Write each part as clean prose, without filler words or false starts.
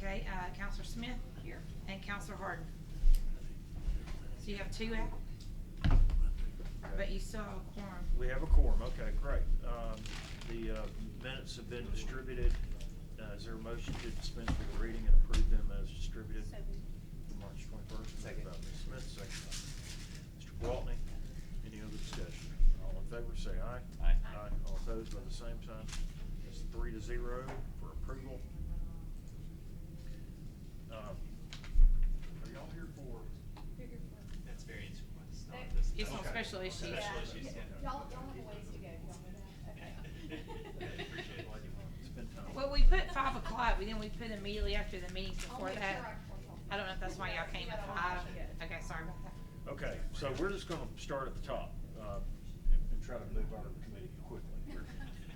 Okay, Counselor Smith? Here. And Counselor Harden. So you have two out? But you still have a quorum. We have a quorum, okay, great. The minutes have been distributed. Is there a motion to dispense with the reading and approve them as distributed? March 21st. Second. By Ms. Smith, second by Mr. Gwaltney. Any other discussion? All in favor say aye. Aye. Aye. All opposed by the same sign. It's 3-0 for approval. Are y'all here for? That's variance request. It's on special issues. Special Yeah. issues, yeah. Y'all have a ways to go. Okay. Appreciate it. It's been time. Well, we put 5 o'clock, but then we put immediately after the meetings I'll before make sure that. I don't know if that's why y'all came at 5. Okay, sorry about that. Okay, so we're just gonna start at the top, and try to move our committee quickly.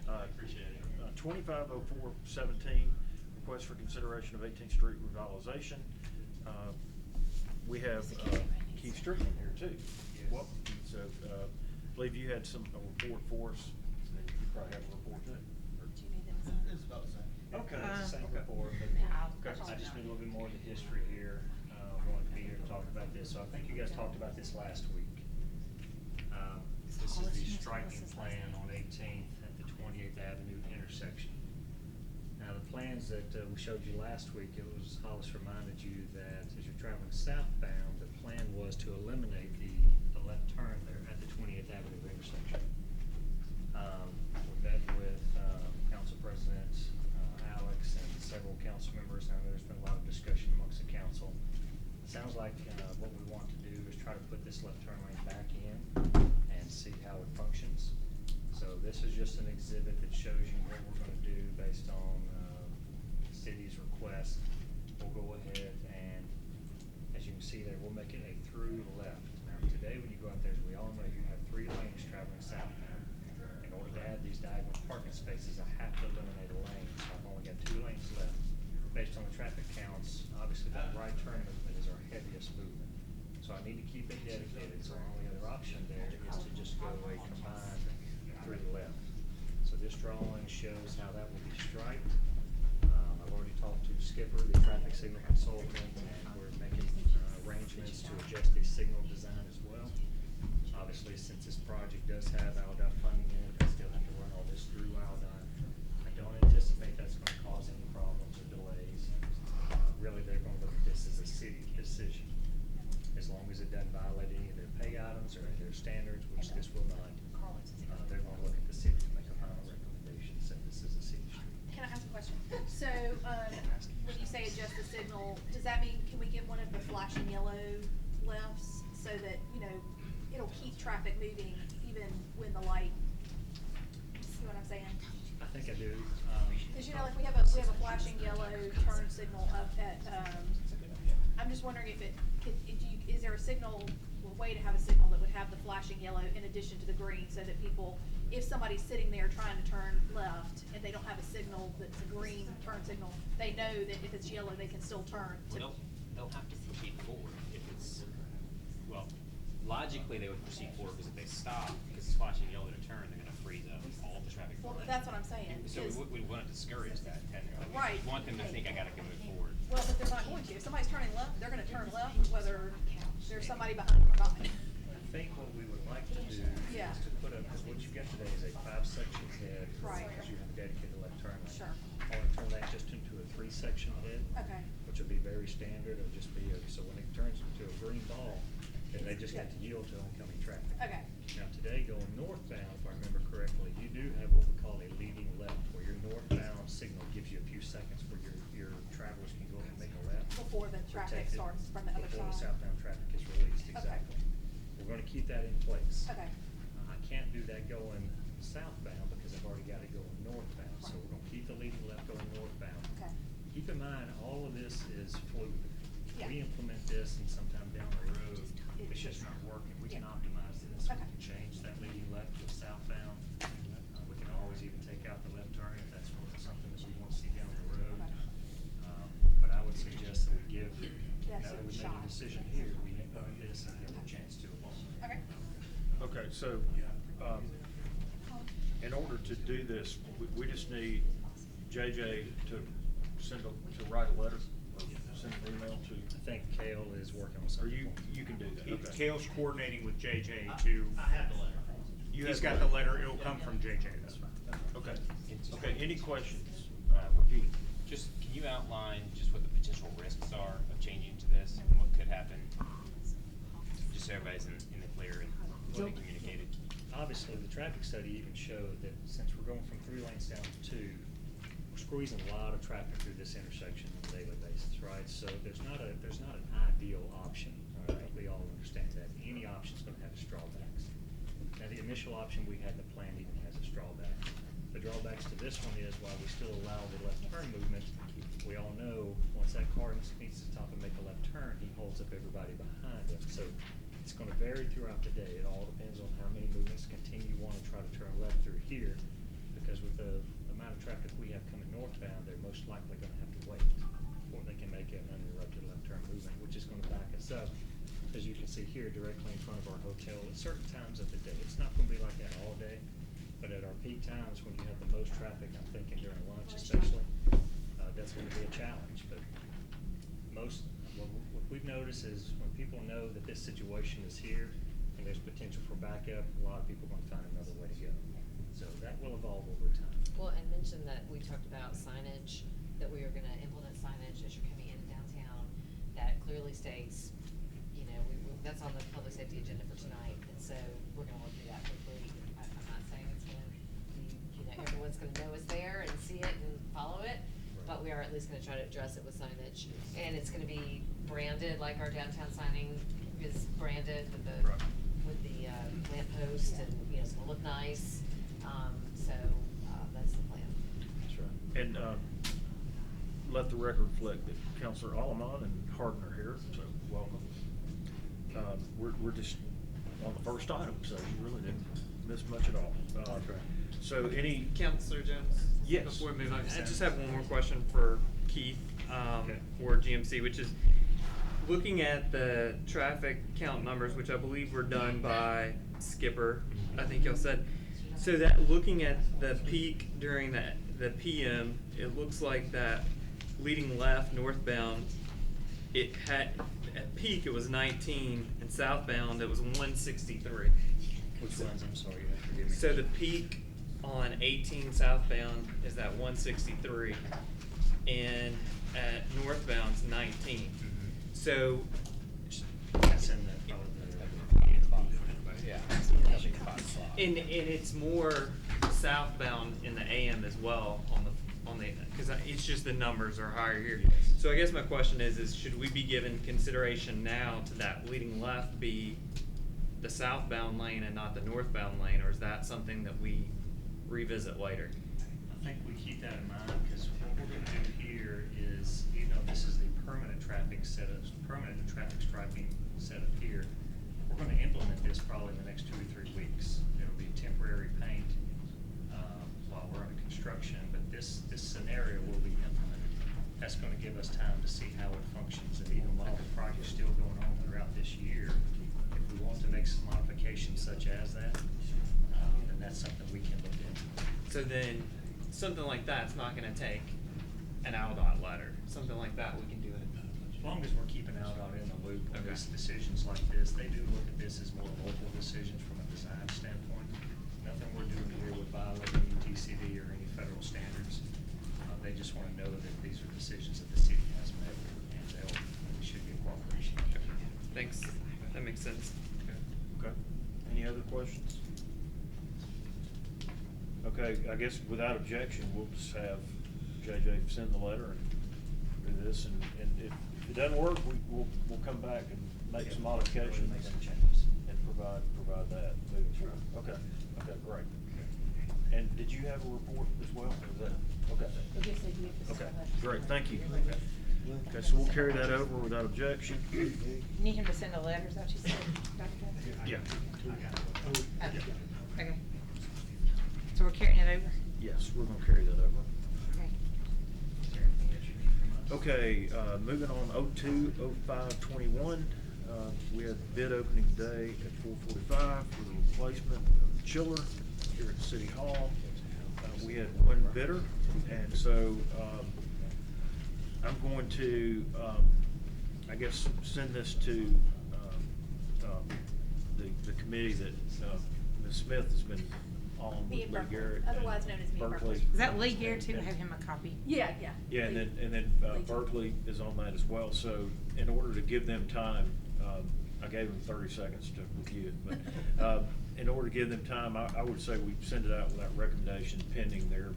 Appreciate it. 250417, request for consideration of 18th Street revitalization. We have Keith Strickland here too. Yes. Welcome, Keith. So, I believe you had a report for us, and you probably have a report too. Do you need them signed? It's about the same. Okay. It's the same Okay. report, Yeah, but I'll- I just need a little bit more of the history here. Wanted to be here to talk about this. So I think you guys talked about this last week. This is the striping plan on 18th at the 28th Avenue intersection. Now, the plans that we showed you last week, Hollis reminded you that as you're traveling southbound, the plan was to eliminate the left turn there at the 28th Avenue intersection. We met with Council President Alex and several council members. I know there's been a lot of discussion amongst the council. It sounds like what we want to do is try to put this left turn lane back in and see how it functions. So this is just an exhibit that shows you what we're going to do based on the city's request. We'll go ahead and, as you can see there, we'll make it a through left. Now today when you go out there, as we all know, you have 3 lanes traveling southbound. In order to add these diagonal parking spaces, I have to eliminate a lane. So I've only got 2 lanes left. Based on the traffic counts, obviously that right turn movement is our heaviest movement. So I need to keep it dedicated. So our only other option there is to just go a combined through the left. So this drawing shows how that will be striped. I've already talked to Skipper, the traffic signal consultant, and we're making arrangements to adjust the signal design as well. Obviously, since this project does have ALDOT funding in it, I still have to run all this through ALDOT. I don't anticipate that's going to cause any problems or delays. Really, they're going to look at this as a city decision. As long as it doesn't violate any of their pay items or their standards, which this will not, they're going to look at the city to make a final recommendation, since this is a city street. Can I ask a question? So, when you say adjust the signal, does that mean, can we get one of the flashing yellow lefts so that, you know, it'll keep traffic moving even when the light, see what I'm saying? I think I do. Because, you know, like we have a flashing yellow turn signal up at, I'm just wondering if is there a signal, a way to have a signal that would have the flashing yellow in addition to the green, so that people, if somebody's sitting there trying to turn left and they don't have a signal that's a green turn signal, they know that if it's yellow, they can still turn. Well, they'll have to proceed forward if it's, well, logically they would proceed forward because if they stop, because it's flashing yellow to turn, they're gonna freeze up all the traffic. Well, that's what I'm saying. So we want to discourage that technically. Right. We want them to think I gotta go move forward. Well, but they're not going to. If somebody's turning left, they're gonna turn left, whether there's somebody behind them or not. I think what we would like to do Yeah. is to put up, because what you've got today is a 5-section head. Right. Because you have a dedicated left turn lane. Sure. I want to turn that just into a 3-section head. Okay. Which would be very standard. It'll just be, so when it turns into a green ball, then they just have to yield to oncoming traffic. Okay. Now today, going northbound, if I remember correctly, you do have what we call a leading left, where your northbound signal gives you a few seconds where your travelers can go and make a left. Before the traffic Protected starts from the other Before the side. southbound traffic is released, Okay. exactly. We're going to keep that in place. Okay. I can't do that going southbound because I've already got it going northbound. So Right. we're going to keep the leading left going northbound. Okay. Keep in mind, all of this is fluid. Yeah. We implement this and sometime down the road, it's just not working. We can Yeah. optimize this. Okay. We can change that leading left to southbound. We can always even take out the left turn if that's something that we want to see down the road. Okay. But I would suggest that we give, now That's that a we made shot. a decision here, we implement this and give a chance to evolve. Okay. Okay, so, in order to do this, we just need JJ to write a letter to? I think Kale is working on Or something. you can do that, okay. Kale's coordinating with JJ to. I have the letter. You He's have got the letter, it'll come from JJ though. Okay, okay, any questions? Repeat. Just, can you outline just what the potential risks are of changing to this and what could happen? Just so everybody's in the clear and fully communicated. Obviously, the traffic study even showed that since we're going from 3 lanes down to 2, we're squeezing a lot of traffic through this intersection on a daily basis, right? So there's not an ideal option, all right? We all understand that. Any option's gonna have its drawbacks. Now, the initial option we had, the plan even has its drawbacks. The drawbacks to this one is while we still allow the left turn movement, we all know once that car needs to stop and make a left turn, he holds up everybody behind him. So it's gonna vary throughout the day. It all depends on how many movements continue wanna try to turn left through here. Because with the amount of traffic we have coming northbound, they're most likely gonna have to wait before they can make an uninterrupted left turn movement, which is gonna back us up. As you can see here, directly in front of our hotel at certain times of the day. It's not gonna be like that all day, but at our peak times when you have the most traffic, I'm thinking during lunch especially, that's gonna be a challenge. But what we've noticed is when people know that this situation is here and there's potential for backup, a lot of people are gonna find another way to go. So that will evolve over time. Well, and mention that we talked about signage, that we are gonna implement signage as you're coming in downtown that clearly states, you know, that's on the public safety agenda for tonight, and so we're gonna work through that quickly. I'm not saying it's gonna be, you know, everyone's gonna know it's there and see it and follow it, but we are at least gonna try to address it with signage. And it's gonna be branded, like our downtown signing is branded with the, Right. lamp post, and, you know, it's gonna look nice. That's the plan. That's right. And, let the record reflect that Counselor Allamon and Harden are here, so welcome. We're just on the first item, so you really didn't miss much at all. So any, Counselor Jones? Yes. Before we move on, I just have one more question for Keith, Okay. for GMC, which is looking at the traffic count numbers, which I believe were done by Skipper, I think y'all said. So that, looking at the peak during the PM, it looks like that leading left northbound, it had, at peak it was 19, and southbound it was 163. Which ones, I'm sorry, you have to forgive me. So the peak on 18 southbound is at 163, and at northbound's 19. So, That's in the, Yeah. and it's more southbound in the AM as well on the, because it's just the numbers are higher here. So I guess my question is should we be giving consideration now to that leading left be the southbound lane and not the northbound lane, or is that something that we revisit later? I think we keep that in mind, because what we're gonna do here is, even though this is the permanent traffic striping setup here, we're gonna implement this probably in the next 2 or 3 weeks. It'll be temporary paint, while we're under construction, but this scenario will be implemented. That's gonna give us time to see how it functions, and even while the project's still going on throughout this year, if we want to make some modifications such as that, then that's something we can look into. So then, something like that's not gonna take an ALDOT letter. Something like that, we can do it. As long as we're keeping ALDOT in the loop on Okay. these decisions like this, they do look at this as more local decisions from a design standpoint. Nothing we're doing here would violate any TCD or any federal standards. They just wanna know that these are decisions that the city has made, and we should get cooperation. Thanks, that makes sense. okay, any other questions? Okay, I guess without objection, we'll just have JJ send the letter and do this, and if it doesn't work, we'll come back and make some modifications Make some changes. and provide that moving forward. Okay, great. And did you have a report as well? Or is that, okay. Okay, great, thank you. Okay, so we'll carry that over without objection. You need him to send a letter, is that what you said, Dr. Jones? Yeah. Okay. So we're carrying it over? Yes, we're gonna carry that over. Okay. Is there anything that you need from us? Okay, moving on, 02-05-21, we had bid opening today at 4:45 for the replacement of the chiller here at City Hall. We had one bidder, and so, I'm going to, I guess, send this to, the committee that, Ms. Smith has been on Me with and Lee Berkeley, Garrett. otherwise and known as me and Berkeley. Berkeley. Is that Lee Garrett too? Have him a copy? Yeah. Yeah, and then Lee. Berkeley is on that as well, so in order to give them time, I gave them 30 seconds to review it, but, in order to give them time, I would say we send it out with that recommendation pending their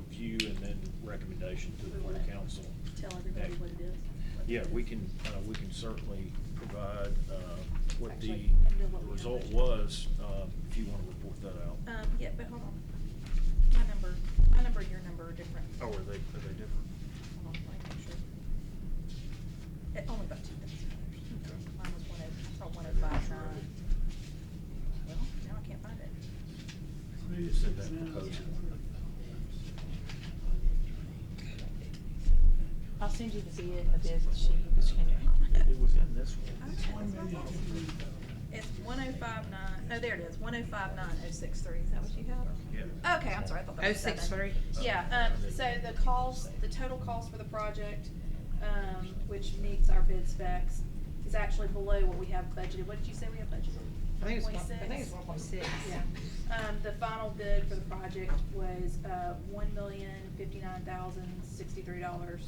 review and then recommendation to the We full wanna council. Tell everybody what it is. Yeah, we can certainly provide, what the Actually, and then what we have result budgeted. was, if you wanna report that out. Yeah, but hold on. My number and your number are different. Oh, are they different? Hold on, let me make sure. Only about $2,000. Mine was I saw 105.9. Well, now I can't find it. You said that proposal. I'll send you the bid and the bid sheet. Just change It was in this one. It's 105.9, oh, there it is, 105.9063, is that what you have? Yeah. Okay, I'm sorry, I thought that was 063. Yeah, so the total cost for the project, which meets our bid specs, is actually below what we have budgeted. What did you say we have budgeted? I think it's 1.6? 1.6. Yeah. The final bid for the project was, $1,059,063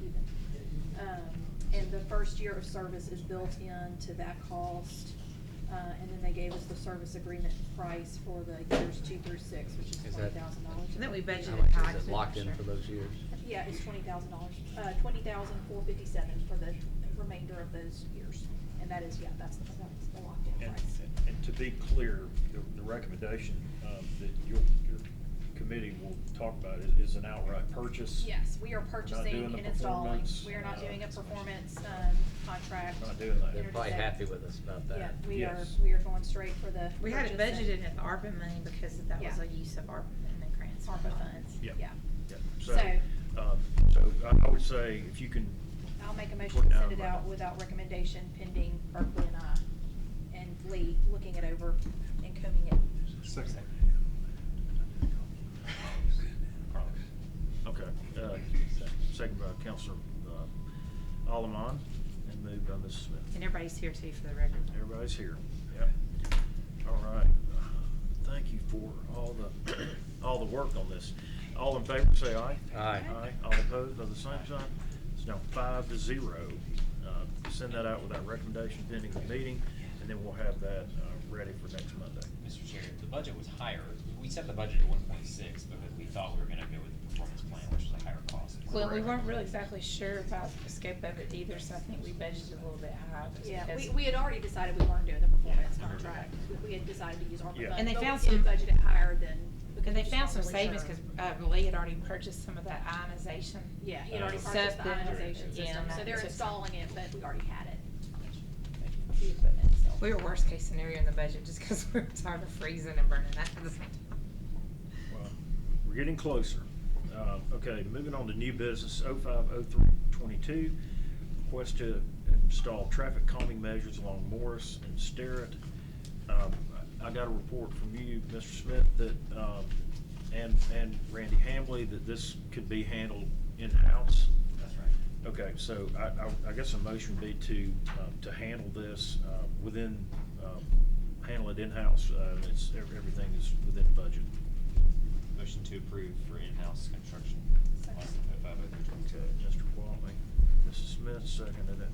even. And the first year of service is built into that cost. And then they gave us the service agreement price for the years 2 through 6, which is Is that- $20,000. And then we How budgeted much high. is it locked in sure. for those years? Yeah, it's $20,000, $20,457 for the remainder of those years. And that is, that's the locked-in And, price. and to be clear, the recommendation, that your committee will talk about is an outright purchase. Yes, we are Not purchasing doing the and installing. performance, We are not doing a performance, contract. Not doing that. They're probably Interject. happy with us about that. Yeah, Yes. we are going straight for the. We had it purchase and- budgeted in the ARPA money because that was Yeah. a use of ARPA and the grants. ARPA funds, Yeah. yeah. Yeah. So- So I would say if you can. I'll make a put motion to down send it out without recommendation pending Berkeley and I and Lee looking it over and combing it. Okay, second by Counselor, Allemán, and moved by Mrs. Smith. And everybody's here too for the record. Everybody's here, yep. All right, thank you for all the work on this. All in favor, say aye. Aye. Aye, all opposed by the same sign. It's now 5-0. Send that out with that recommendation pending the meeting, and then we'll have that, ready for next Monday. Mr. Chair, the budget was higher. We set the budget at 1.6 because we thought we were gonna go with the performance plan, which was a higher cost. Well, we weren't really exactly sure about the scope of it either, so I think we budgeted a little bit high. just Yeah, because- we had already decided we weren't doing the performance contract. We had decided to use ARPA Yeah. funds, And they but found we did some- budget it higher than. because And they we just found some weren't really savings sure. because Lee had already purchased some of that ionization. Yeah, he had already stuff purchased the that- ionization yeah, system, and so that they're took some- installing it, but we already had it. The equipment, so. We were worst case scenario in the budget just because we were tired of freezing and burning that at the same time. Well, we're getting closer. Okay, moving on to new business, 05-03-22. Request to install traffic calming measures along Morris and Sterrett. I got a report from you, Mr. Smith, that, and Randy Hambley, that this could be handled in-house. That's right. Okay, so I guess a motion would be to handle this, within, handle it in-house, it's, everything is within budget. Motion to approve for in-house construction. Second. on 05-03-22. Okay, Mr. Waltley, Mrs. Smith seconded it.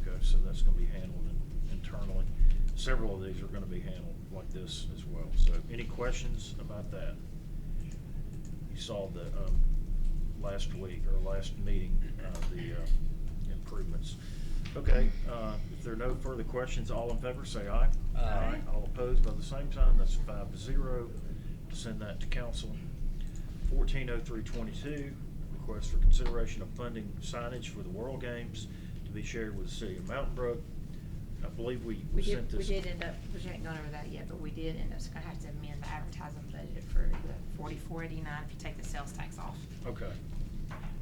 Okay, so that's gonna be handled internally. Several of these are gonna be handled like this as well. So any questions about that? You saw the, last week, or last meeting, the improvements. Okay, if there are no further questions, all in favor, say aye. Aye. All opposed by the same sign, that's 5-0. Send that to council. 14-03-22, request for consideration of funding signage for the World Games to be shared with the city of Mountain Brook. I believe we sent this. We did end up, we haven't gone over that yet, but we did end up gonna have to amend the advertising budget for the 4489 if you take the sales tax off. Okay.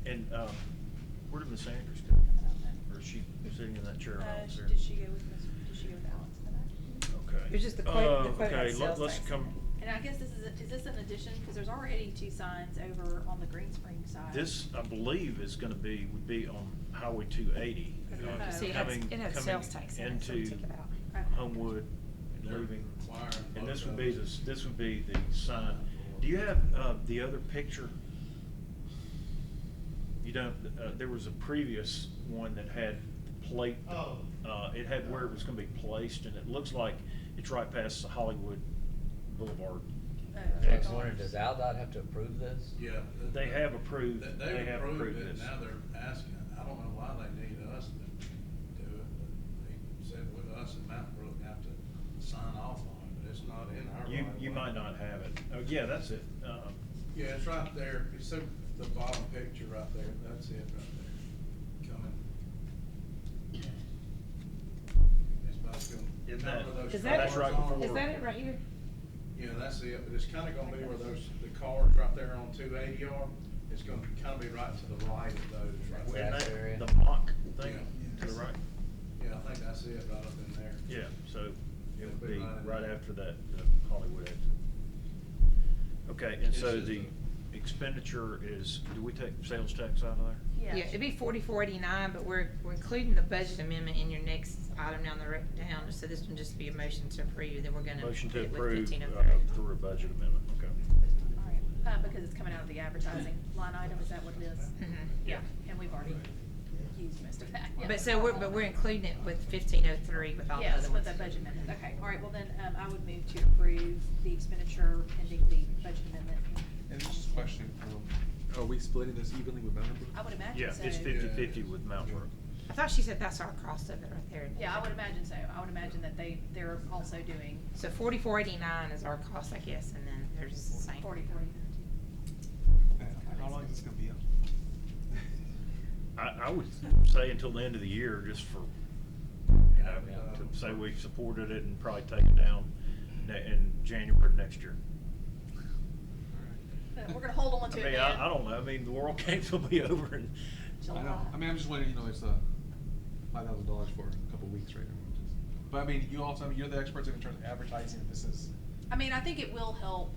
And, where did Miss Andrews go? Or is she sitting in that chair? Alex, here? Did she go with Alex tonight? Okay. It was just the quote- the quote had Okay, sales let's tax in come, And I guess is this an addition, cause there's already 2 signs over on the Green Spring side. This, I believe, is gonna be, would be on Highway 280. Oh. See, it had sales tax in it, so we Into took it out. Okay. Homewood, and leaving, Requiring and this both would of be those. this would be the sign. Do you have, the other picture? You don't, there was a previous one that had plate, it had where it was gonna be placed, and it looks like it's right past Hollywood Boulevard. Oh, I was wondering, does Aldot have to approve this? Yeah. They have approved, They have approved it, this. now they're asking, I don't know why they need us to do it, but they said with us and Mountain Brook have to sign off on it, but it's not in our right of You way. might not have it. Oh, yeah, that's it. Yeah, it's right there, you see the bottom picture right there, that's it right there, coming. It's about to Isn't go, that- where those Is that- That's right cars are. before- Is that it right here? Yeah, that's it, but it's kinda gonna be where the cars right there on 280 are, it's gonna kinda be right to the right of those right Isn't there. Grass that area. the mock thing Yeah. to the right? Yeah, I think that's it, right up in there. Yeah, so it would It'll be be right in right there. after that Hollywood exit. Okay, and so This is the expenditure is, do we take sales tax out of there? Yeah. Yeah, it'd be 4489, but we're including the budget amendment in your next item down down, so this would just be a motion to approve, then we're gonna. Motion to do it with approve 1503. through a budget amendment, okay. Alright, because it's coming out of the advertising line item, is that what it is? Mhm. Yeah, and we've already used most of that, yeah. But so we're including it with 1503 with all the Yes, other with ones. the budget amendment, okay, all right, well then, I would move to approve the expenditure pending the budget amendment. And just a question, are we splitting this evenly with Mountain Brook? I would imagine Yeah, so. it's 50-50 with Mount Brook. I thought she said that's our cost of it right there. Yeah, I would imagine so, I would imagine that they're also doing So 4489 is our cost, I guess, and then there's the same. 40. How long is this gonna be up? I would say until the end of the year, just for, you know, to say we supported it and probably take it down in January of next year. We're gonna hold on I to it mean, then. I don't know, I mean, the World Games will be over in, I know, I mean, I'm just wondering, you know, it's $5,000 for a couple of weeks right now. But I mean, you also, I mean, you're the experts in terms of advertising, if this is. I mean, I think it will help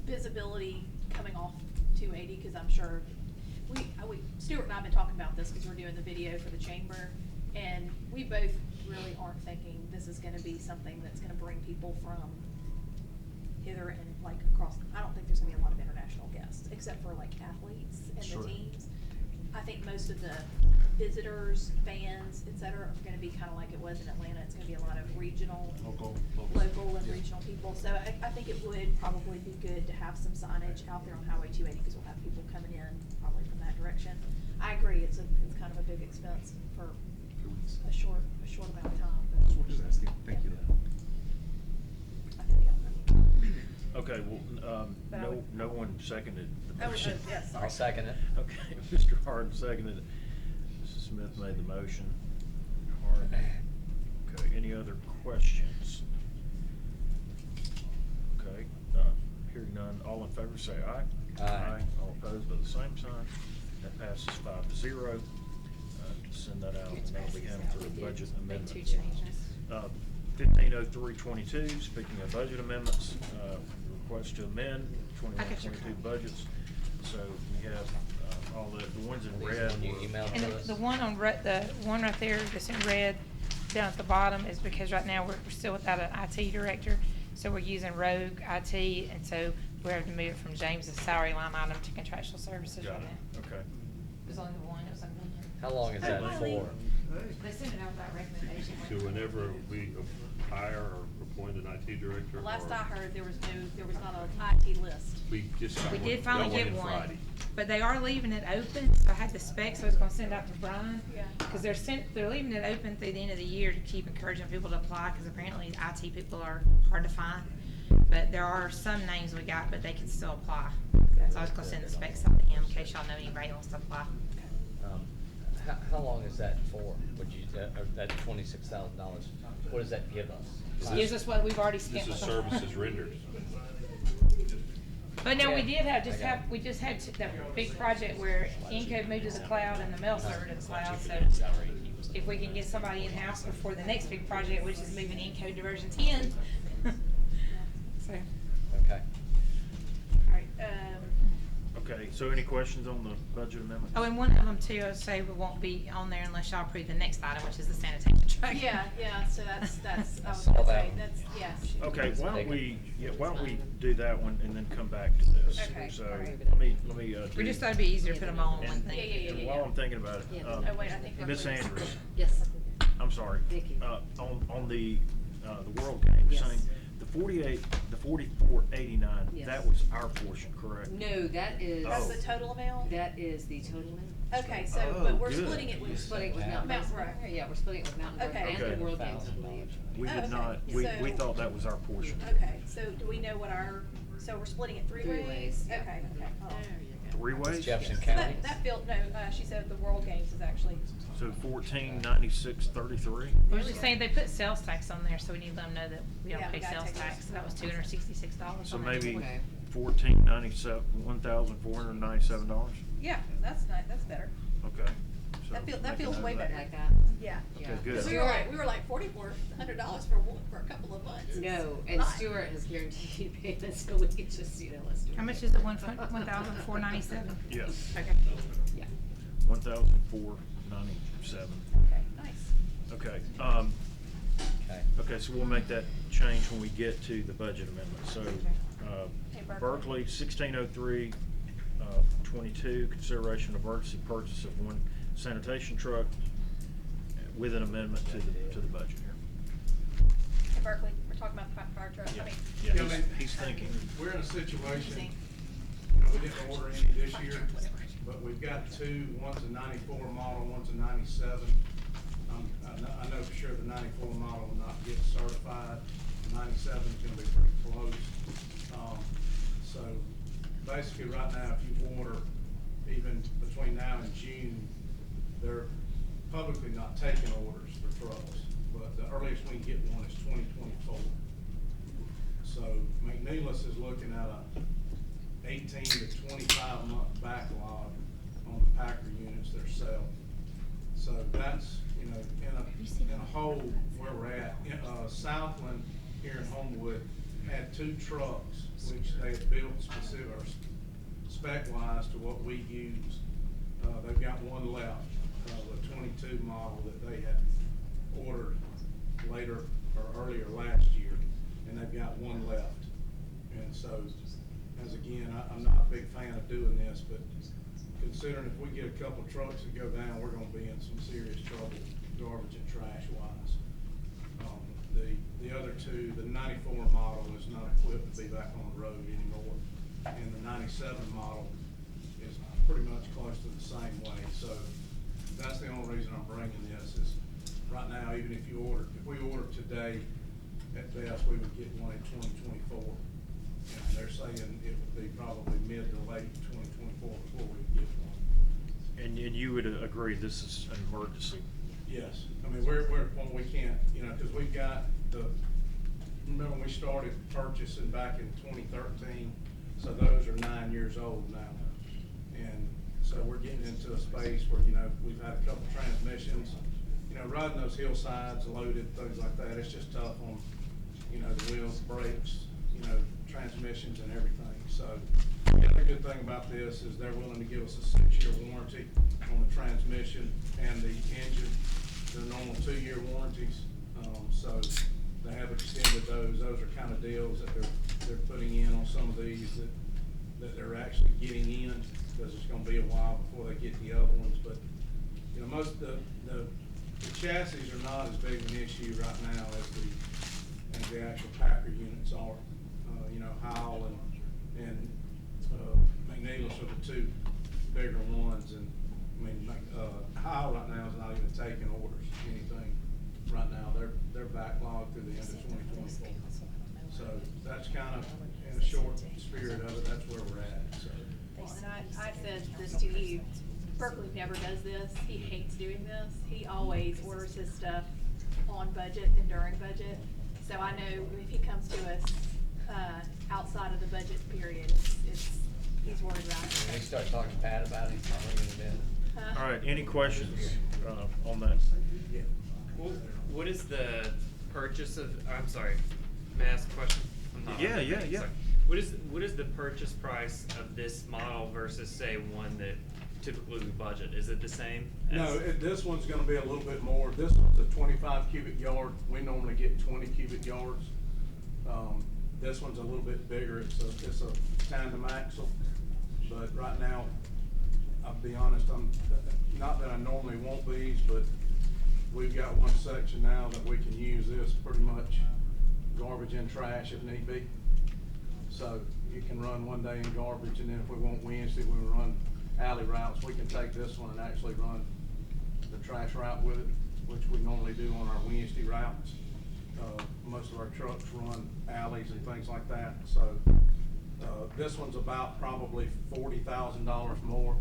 visibility coming off 280, cause I'm sure, Stuart and I have been talking about this, cause we're doing the video for the chamber, and we both really aren't thinking this is gonna be something that's gonna bring people from hither and like across, I don't think there's gonna be a lot of international guests, except for like athletes and Sure. the teams. I think most of the visitors, fans, et cetera, are gonna be kinda like it was in Atlanta, it's gonna be a lot of regional, Local and yeah. regional people, so I think it would probably be good to have some signage out there on Highway 280, cause we'll have people coming in probably from that direction. I agree, it's kind of a big expense for a short amount of time, but. Just asking, thank you. I think okay, well, But I would- no one seconded the Oh, motion. yes, sorry. I'll second it. Okay, Mr. Harden seconded it. Mrs. Smith made the motion. Harden. Okay, any other questions? Okay, hearing none, all in favor say aye. Aye. All opposed by the same sign. That passes 5-0. Send that out, and that'll be handled through the budget Make amendment. 2 changes. 150322, speaking of budget amendments, request to amend I got your 21-22 copy. budgets. So we have all the ones in These red. one you were- emailed And to us? the one on the one right there that's in red down at the bottom is because right now we're still without an IT director. So we're using Rogue IT, and so we're having to move it from James's salary line item to contractual services right Got now. it, okay. It was only the one, it was only one. How long is that for? They sent it out without recommendation. So whenever we hire or appoint an IT director? The last or I heard, there was not an IT list. We just got We one. did finally got one get in one, Friday. but they are leaving it open, so I had the specs I was gonna send out to Brian. Yeah. Cause they're leaving it open through the end of the year to keep encouraging people to apply, cause apparently IT people are hard to find. But there are some names we got, but they can still apply. So I was gonna send the specs out to him in case y'all know anybody wants to apply. How long is that for? Would you, that $26,000, what does that give us? Gives us what we've already spent. This is with them. services rendered. But no, we Yeah, did I got it. we just had that big project where Encode moved to the cloud and the mail server to the cloud, so if we can get somebody in-house before the next big project, which is moving Encode to version 10. So Okay, so any questions on the budget amendment? Oh, and one of them too, I say we won't be on there unless y'all approve the next item, which is the sanitation truck. Yeah, so that's, I was Saw gonna that say, one. that's, yes. Okay, why don't Take it. why don't we do that one and then come back to this? Okay, So, alright. let me, We do- just thought it'd be easier to put them all in one And, thing. and while I'm thinking about it, Yeah, Oh, wait, I think Miss Berkeley- Andrews, Yes. I'm sorry, Vicky. on the World Games Yes. thing, the 4489, Yes. that was our portion, correct? No, that is. Oh. That's the total amount? That is the total amount. Okay, so, Oh, but we're good. splitting it We're with. splitting it with Mountain Mountain Grove. Grove. Yeah, we're splitting it with Mountain Grove Okay. and Okay. the World Games, I believe. We Oh, did okay. not, we So- thought that was our portion. Okay, so do we know what so we're splitting it three Three ways? ways, yeah. Okay, hold on. Three ways? Jefferson So County. that feel, no, she said the World Games is actually, So 1496.33? I was just saying, they put sales tax on there, so we need to let them know that we don't Yeah, we pay gotta sales take those. tax, so that was $266. So on that maybe invoice. Okay. $1,497? yeah, that's nice, that's better. Okay. So That make a feels note way of that. better. Like that? Yeah. Okay, Yeah. good. Cause we were like $4,400 for a couple of months. No, and Lot. Stuart has guaranteed payments, so we can just, let's do it. How much is it, 1,497? Yes, Okay. Yeah. 1,497. Okay, nice. Okay, Okay. okay, so we'll make that change when we get to the budget amendment. So, Hey, Berkeley. Berkeley, 1603, 22, consideration of emergency purchase of one sanitation truck with an amendment to the budget here. Hey, Berkeley, we're talking about the fire truck, Yeah, I mean. yeah, Yeah, I mean, he's thinking. We're in a situation, Easy. we didn't order any this year, but we've got two, one's a 94 model, one's a 97. I know for sure the 94 model will not get certified, 97 is gonna be pretty close. So basically right now, if you order, even between now and June, they're publicly not taking orders for trucks, but the earliest we can get one is 2024. So McNeilus is looking at a 18 to 25 month backlog on the Packer units they're selling. So that's, in a hole where we're at. Southland here in Homewood had two trucks, which they had built specific, or spec-wise to what we use. They've got one left, the 22 model that they had ordered later or earlier last year, and they've got one left. And so, as again, I'm not a big fan of doing this, but considering if we get a couple of trucks that go down, we're gonna be in some serious trouble, garbage and trash wise. The other two, the 94 model is not equipped to be back on the road anymore, and the 97 model is pretty much close to the same way. So that's the only reason I'm bringing this is right now, even if we order today, at best, we would get one in 2024. And they're saying it would be probably mid to late 2024 before we would get one. And you would agree this is an emergency? Yes, I mean, we're at a point we can't, cause we've got remember when we started purchasing back in 2013, so those are 9 years old now. And so we're getting into a space where, we've had a couple transmissions, riding those hillsides loaded, things like that, it's just tough on, the wheels, brakes, transmissions and everything. So the other good thing about this is they're willing to give us a 6-year warranty on the transmission and the engine. They're normal 2-year warranties, so they have extended those. Those are kind of deals that they're putting in on some of these that they're actually getting in, because it's gonna be a while before they get the other ones. But most of the chassis are not as big an issue right now as the actual Packer units are. Howell and McNeilus are the two bigger ones, and Howell right now is not even taking orders, anything right now. They're backlogged through the end of 2024. So that's kind of, in a short spirit of it, that's where we're at, so. And I said this to you, Berkeley never does this, he hates doing this, he always orders his stuff on budget and during budget. So I know if he comes to us, outside of the budget period, he's worried about it. When we start talking to Pat about it, he's not bringing it in. All right, any questions on that? What is the purchase of, I'm sorry, may I ask a question? I'm not- Yeah. Sorry. What is the purchase price of this model versus, say, one that typically we budget? Is it the same? No, this one's gonna be a little bit more. This one's a 25 cubic yard. We normally get 20 cubic yards. This one's a little bit bigger. It's a tandem axle. But right now, I'll be honest, not that I normally want these, but we've got one section now that we can use this pretty much garbage and trash if need be. So you can run one day in garbage, and then if we want Wednesday, we run alley routes. We can take this one and actually run the trash route with it, which we normally do on our Wednesday routes. Most of our trucks run alleys and things like that. So this one's about probably $40,000 more,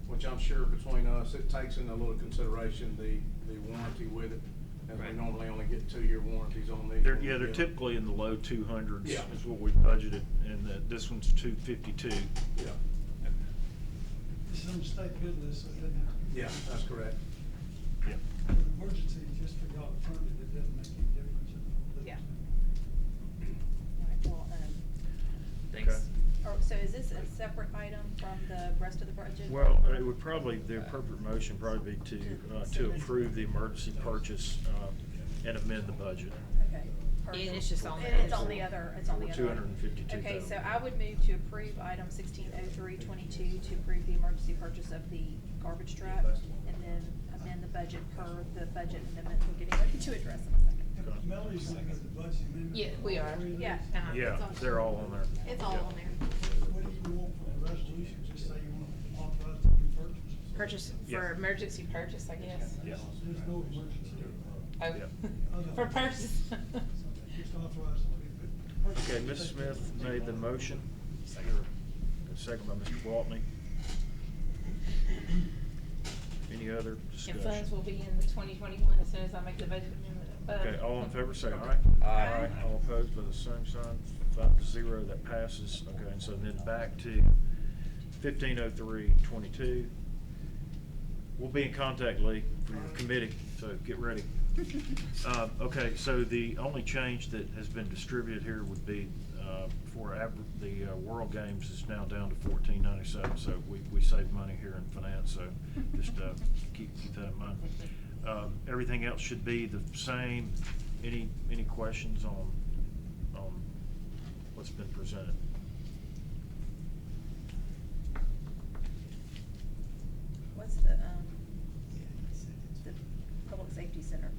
which I'm sure between us, it takes into a little consideration the warranty with it. And we Right. normally only get 2-year warranties on these. They're typically in the low 200s. Yeah. Is what we budgeted, and this one's 252. Yeah, This is on state business, so it doesn't, yeah, that's correct. Yeah. for the emergency, just for y'all to fund it, it doesn't make any difference. Yeah. Alright, well, Thanks. Okay. so is this a separate item from the rest of the budget? Well, it would probably, the appropriate motion probably be to approve the emergency purchase, and amend the budget. Okay. And it's just on And the it's on other. the other, it's on the other. 252,000. Okay, so I would move to approve item 160322 to approve the emergency purchase of the garbage truck, and then amend the budget per the budget amendment we're getting ready to address in a second. And Melody's looking at the budget amendment. Yeah, we are. Yeah. Uh-huh. Yeah, they're all on there. It's all on there. What do you want for the resolution, just say you want to authorize to be purchased? Purchase, Yeah. for emergency purchase, I guess. Yeah. There's no emergency. Oh, Yeah. for purchase. Just authorize it to be purchased. Okay, Ms. Smith made the motion. Second by Mr. Waltney. Any other And discussion? funds will be in the 2021 as soon as I make the budget amendment. Okay, all in favor, say aye. Aye. All opposed by the same sign, 5-0, that passes. Okay, and so then back to 150322. We'll be in contact, Lee, for your committee, so get ready. Okay, so the only change that has been distributed here would be for the World Games is now down to $14.97, so we save money here in finance, so just keep that in mind. Everything else should be the same. Any questions on what's been presented? What's the public safety center?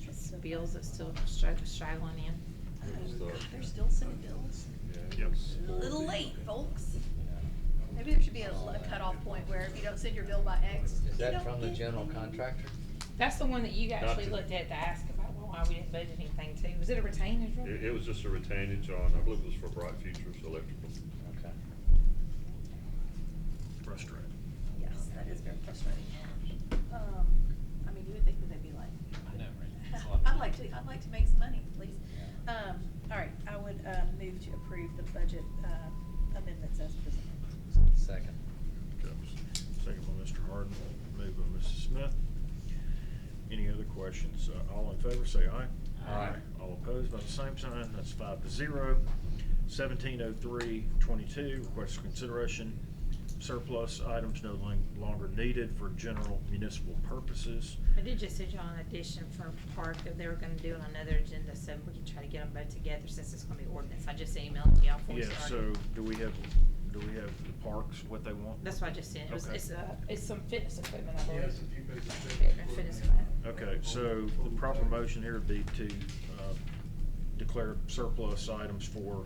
It's bills that's still straggling in. They're still sending bills? Yep. A little late, folks. Maybe there should be a cutoff point where if you don't send your bill by X, Is you that don't from the get general paid. contractor? That's the one that you actually to- looked at to ask about why we didn't budget anything to. Was it a retainage? Rob? It was just a retainage on, I believe it was for Bright Futures Electrical. Okay. Frustrating. Yes, that is very frustrating. I mean, you would think that they'd be like, I know, right? It's a lot of I'd money. like to make some money, please. All right, I would, move to approve the budget, amendments as presented. Second. Okay. Second by Mr. Harden, moved by Mrs. Smith. Any other questions? All in favor, say aye. Aye. All opposed by the same sign, that's 5-0. 170322, request for consideration, surplus items no longer needed for general municipal purposes. I did just send you on an addition for Park that they were gonna do on another agenda, so we can try to get them both together since it's gonna be ordinance. I just emailed to y'all for Yeah, starting. so do we have the parks, what they want? That's what I just sent. It was, Okay. it's some fitness equipment, I believe. Yes, if you could just- Fitness equipment. Okay, so the proper motion here would be to declare surplus items for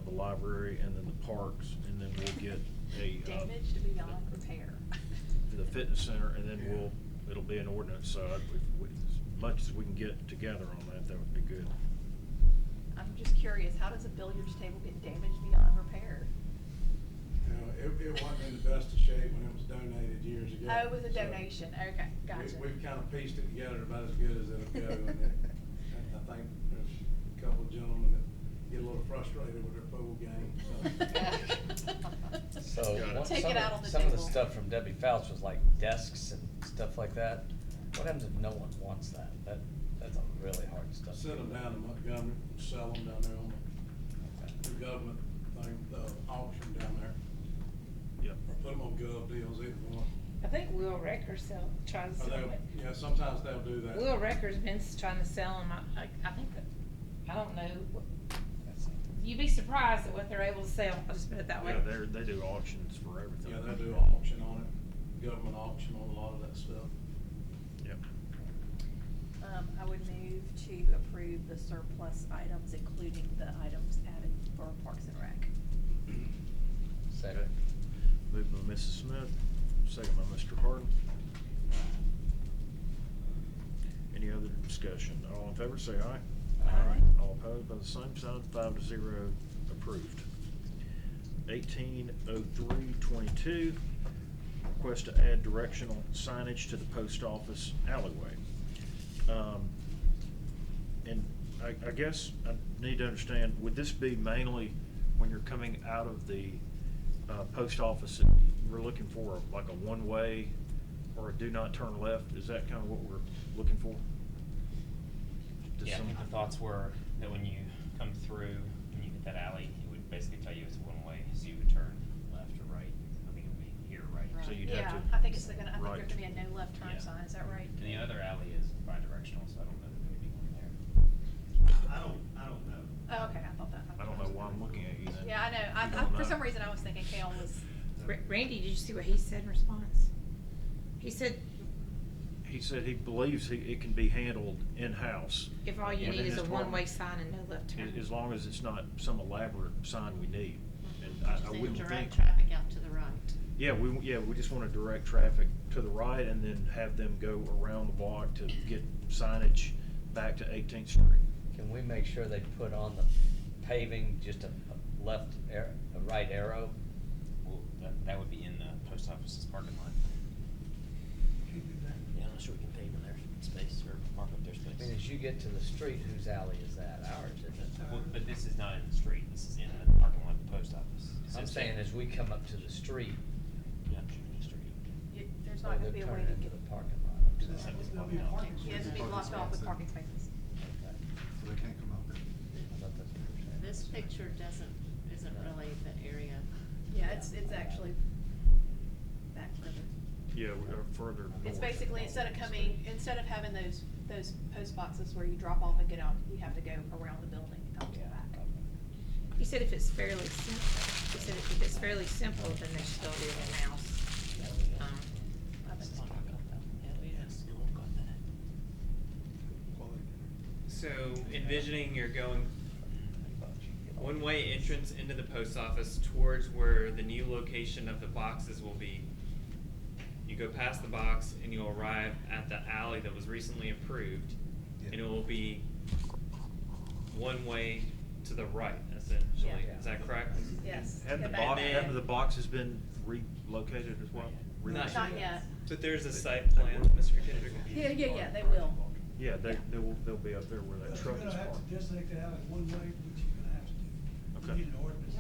the library and then the parks, and then we'll get a Damaged beyond repair. the fitness center, and then it'll be an ordinance, so as much as we can get together on that, that would be good. I'm just curious, how does a billiards table get damaged beyond repair? You know, it wasn't in the best of shape when it was donated years ago. Oh, it was a so donation, okay, gotcha. We've kind of pieced it together about as good as it'll go, and I think there's a couple of gentlemen that get a little frustrated with their pool game, so. So, Got it. what- Take some it of- out on the Some of the table. stuff from Debbie Fouch was like desks and stuff like that. What happens if no one wants that? That's a really hard stuff. to Send them get rid down to of. Montgomery, sell them down there on the government thing, the auction down there. Yep. Or put them on gov deals, either one. I think Will Recker's tries to Or sell they'll, it. yeah, sometimes they'll do that. Will Recker's been trying to sell them, I think that, I don't know. You'd be surprised at what they're able to sell, I'll just put it that way. Yeah, they do auctions for everything. Yeah, they'll do auction on it, government auction on a lot of that stuff. Yep. I would move to approve the surplus items, including the items added for Parks and Rec. Second. Moved by Mrs. Smith, second by Mr. Harden. Any other discussion? All in favor, say aye. Aye. All opposed by the same sign, 5-0, approved. 180322, request to add directional signage to the post office alleyway. And I guess I need to understand, would this be mainly when you're coming out of the post office, and we're looking for like a one-way or a do not turn left? Is that kind of what we're looking for? Does Yeah, I some- think the thoughts were that when you come through and you hit that alley, it would basically tell you it's one way, so you would turn left or right. I think it would be here, right? So you'd have Yeah, to. I think it's I think right. there's gonna be a no left turn Yeah. sign, is that right? And the other alley is bi-directional, so I don't know that there would be one there. I don't know. Oh, okay, I thought that. I don't know why I'm looking at you then. Yeah, I know, You don't for know. some reason I was thinking Kale was, Randy, did you see what he said in response? He said, He said he believes it can be handled in-house. if all you within need is his a one-way department. sign and no left turn. As long as it's not some elaborate sign we need. And I wouldn't think. Direct traffic out to the right. Yeah, we just wanna direct traffic to the right and then have them go around the block to get signage back to 18th Street. Can we make sure they put on the paving just a right arrow? Well, that would be in the post office's parking lot. Yeah, I'm not sure we can pave in their space or mark up their I space. mean, as you get to the street, whose alley is that? Ours, isn't it? Well, but this is not in the street, this is in the parking lot of the post office. It I'm says saying there. as we come up to the street, Yeah, I'm sure in the street. there's or not gonna they're be a way turning to into get. the parking lot. So this is There'll be blocked out. parking It has to be Parking blocked off with spaces. parking spaces. Okay. So they can't come out there. I thought that's what you were saying. This picture isn't really the area. Yeah, it's actually back further. Yeah, we are further north. It's basically, instead of having those post boxes where you drop off and get out, you have to go around the building and come to the back. He said if it's fairly simple, he said if it's fairly simple, then they should still do it in-house. I think so. So envisioning you're going one-way entrance into the post office towards where the new location of the boxes will be. You go past the box and you'll arrive at the alley that was recently approved, and it will be one way to the right, essentially. Yeah. Is that correct? Yes. Haven't Go the back. haven't the boxes been relocated as well? Not Not yet. But there's a site plan, Mr. Kendrick. Yeah, they will. Yeah, they'll be up there where that But truck you're is gonna have parked. to designate the alley one way, which you're gonna have to do. Okay. You need an ordinance.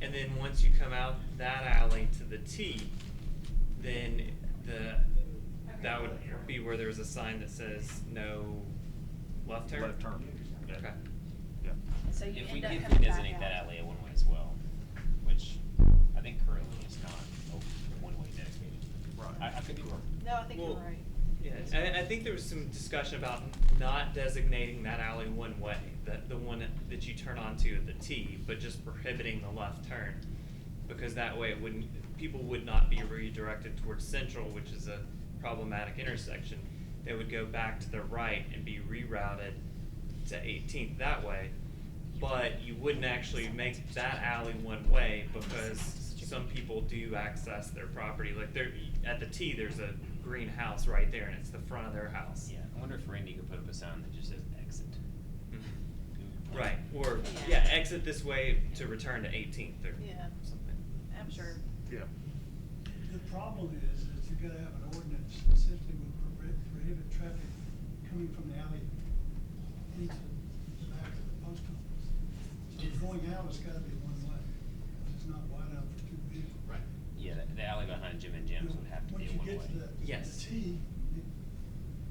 And then once you come out that alley to the T, then that would be where there's a sign that says no left turn? Left turn. Yeah. Okay. Yeah. So you If we end up if we coming back designate that out. alley a one-way as well, which I think currently is not a one-way dedicated. Right. I could be wrong. No, I think you're Well, right. Yeah, I think there was some discussion about not designating that alley one way, the one that you turn onto at the T, but just prohibiting the left turn. Because that way people would not be redirected towards Central, which is a problematic intersection. They would go back to the right and be rerouted to 18th that way. But you wouldn't actually make that alley one way because some people do access their property. Like at the T, there's a greenhouse right there, and it's the front of their house. Yeah, I wonder if Randy could put up a sign that just says exit. Right, or, Yeah. exit this way to return to 18th or Yeah. something. I'm sure. Yeah. The problem is that you gotta have an ordinance that simply will prohibit traffic coming from the alley into the back of the post office. So going out has gotta be one way, because it's not wide enough for two vehicles. Right. Yeah, the alley behind Jim and Jim's would have to be a one-way. Once you get to Yes. the T,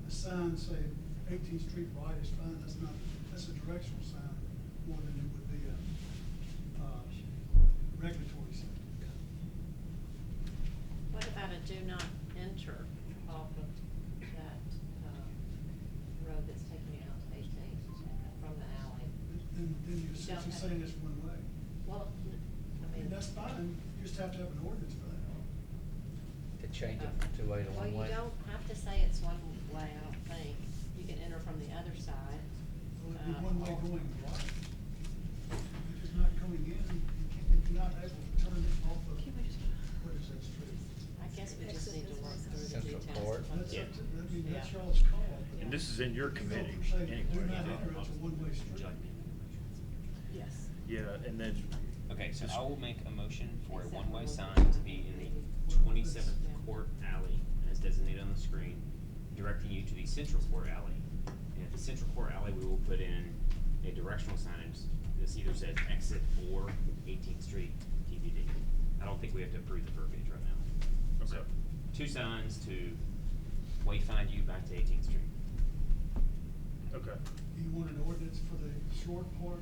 the sign say 18th Street right is fine, that's a directional sign. more than it would be a, regulatory sign. What about a do not enter off of that, road that's taking you out to 18 from the alley? Then you're You don't essentially have- saying it's one way. Well, I I mean, mean. that's fine, you just have to have an ordinance for that. To change it from two-way to Well, one-way? you don't have to say it's one way, I don't think. You can enter from the other side. Well, it'd be one way going right. If it's not coming in, if you're not able to turn it off of, what is that street? I guess we just need to work through the Central details. Court. of what That's the- up to, I mean, that's Yeah. y'all's call. but And this is in your if you committee say, anyway. do not enter, it's a one-way street. Yes. Yeah, and then. Okay, so just- I will make a motion for a Except one-way for sign one- to be in the 27th Court Alley, as designated on the screen, directing you to the Central Court Alley. And at the Central Court Alley, we will put in a directional signage. This either says exit or 18th Street TBD. I don't think we have to approve the verbiage right now. So, Okay. 2 signs to wayfind you back to 18th Street. Okay. Do you want an ordinance for the short part,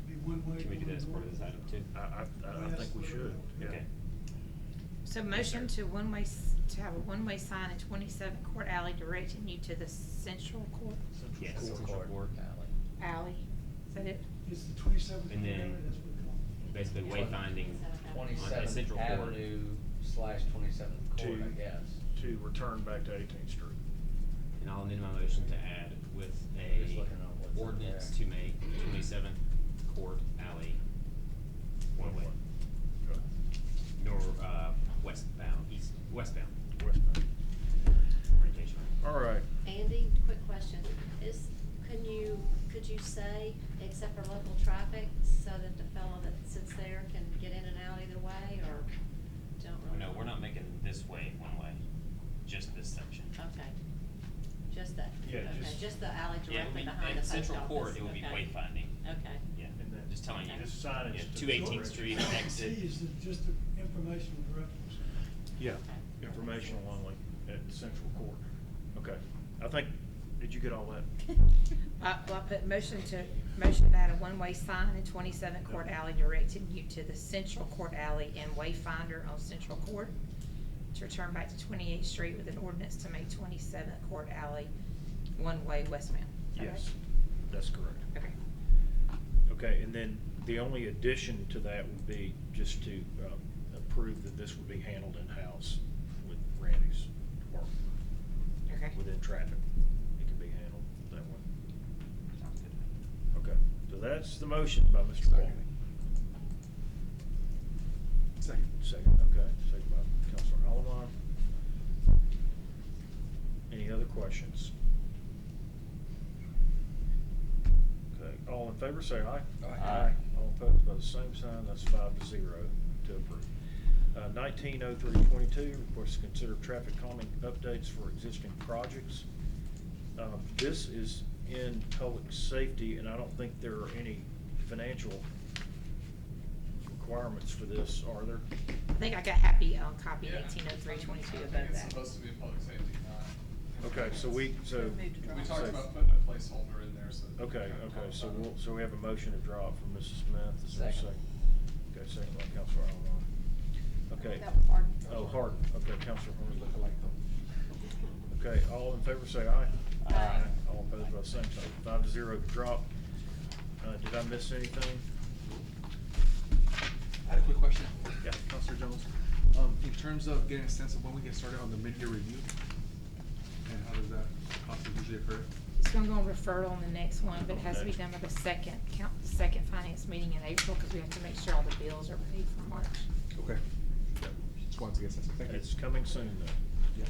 be one way? Can we do that as going part of this north? item too? I think we should, yeah. Okay. So motion to to have a one-way sign in 27 Court Alley directing you to the Central Court Yes, Central Central Court Court. Alley. Alley. Is that it? It's the 27th. And then that's what we call it. Basically wayfinding on a 27th Central Court. Avenue slash 27th Court, I To- guess. To return back to 18th Street. And I'll amend my motion to add with Just a looking at what's up ordinance there. to make 27th Court Alley one way. Good. Nor, westbound, westbound Westbound. orientation. All right. Andy, quick question. Could you say, except for local traffic, so that the fellow that sits there can get in and out either way, or don't really? No, we're not making this way one way, just this section. Okay. Just that, Yeah, okay, just the alley Yeah, directly we, behind the at post office. Central Court, it would be Okay. wayfinding. Okay. Yeah, And then just telling you. Okay. Just signage Yeah, to to the 18th Street, exit. C is just the informational directions. Yeah, informational only at Central Court. Okay. I think, did you get all that? Well, I put motion to add a one-way sign in 27 Court Alley directing you to the Central Court Alley and Wayfinder on Central Court to return back to 28th Street with an ordinance to make 27th Court Alley one-way westbound. Is that right? Yes, that's correct. Okay. Okay, and then the only addition to that would be just to approve that this would be handled in-house with Randy's department. Okay. Within traffic, it can be handled that way. Sounds good to me. Okay, so that's the motion by Mr. Walker. Second. Second, okay, second by Counselor Alomar. Any other questions? Okay, all in favor say aye. Aye. All opposed by the same sign, that's 5-0 to approve. 190322, request to consider traffic calming updates for existing projects. This is in public safety, and I don't think there are any financial requirements for this, are there? I think I got happy copy Yeah. 180322 I above think it's that. supposed to be a public safety, not. Okay, so we We talked so- about putting a placeholder in there, so. Okay, we kinda talked so about it. we have a motion to drop from Mrs. Smith. Is there a Second. Okay, second by Counselor Alomar. Okay. That was Harden. Oh, Harden, okay, Counselor Harden. Okay, all in favor say aye. Aye. All opposed by the same sign, 5-0 to drop. Did I miss anything? I had a quick question. Yeah. Counselor Jones, in terms of getting a sense of when we get started on the mid-year review, and how does that process usually occur? It's gonna go on referral on the next one, but it has to be done by the second finance meeting in April, because we have to make sure all the bills are paid for March. Okay. Just wanted to get a sense. Thank you. It's coming soon though. Yeah.